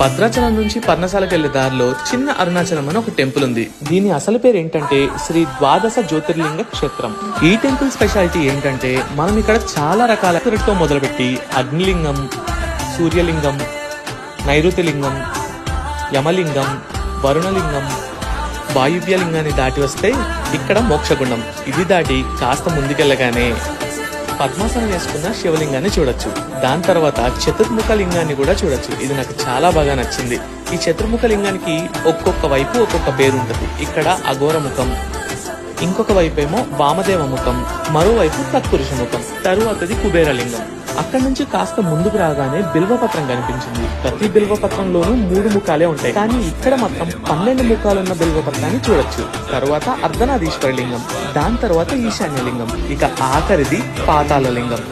భద్రాచలం నుంచి పర్ణశాలకు వెళ్లే దారిలో చిన్న అరుణాచలం అని ఒక టెంపుల్ ఉంది. దీని అసలు పేరు ఏంటంటే శ్రీ ద్వాదశ జ్యోతిర్లింగ క్షేత్రం. ఈ టెంపుల్ స్పెషాలిటీ ఏంటంటే మనం ఇక్కడ చాలా రకాల తో మొదలుపెట్టి అగ్నిలింగం, సూర్యలింగం, నైరుతిలింగం, యమలింగం, వరుణలింగం, వాయువ్యలింగాన్ని దాటి వస్తే ఇక్కడ మోక్షగుండం. ఇది దాటి కాస్త ముందుకెళ్ళగానే పద్మాసనం వేసుకున్న శివలింగాన్ని చూడొచ్చు. దాని తర్వాత చతుర్ముఖ లింగాన్ని కూడా చూడొచ్చు. ఇది నాకు చాలా బాగా నచ్చింది. ఈ చతుర్ముఖ లింగానికి ఒక్కొక్క వైపు ఒక్కొక్క పేరు ఉంటుంది. ఇక్కడ అఘోర ముఖం, ఇంకొక వైపు ఏమో వామదేవ ముఖం, మరోవైపు తత్పురుష ముఖం, తరువాతది కుబేరలింగం. అక్కడి నుంచి కాస్త ముందుకు రాగానే బిల్వపత్రం కనిపించింది. ప్రతి బిల్వపత్రంలోనూ 3 ముఖాలే ఉంటాయి, కానీ ఇక్కడ మొత్తం 12 ముఖాలున్న బిల్వపత్రాన్ని చూడొచ్చు. తరువాత అర్ధనారీశ్వర లింగం, దాని తర్వాత ఈశాన్య లింగం, ఇక ఆఖరిది పాతాళ లింగం.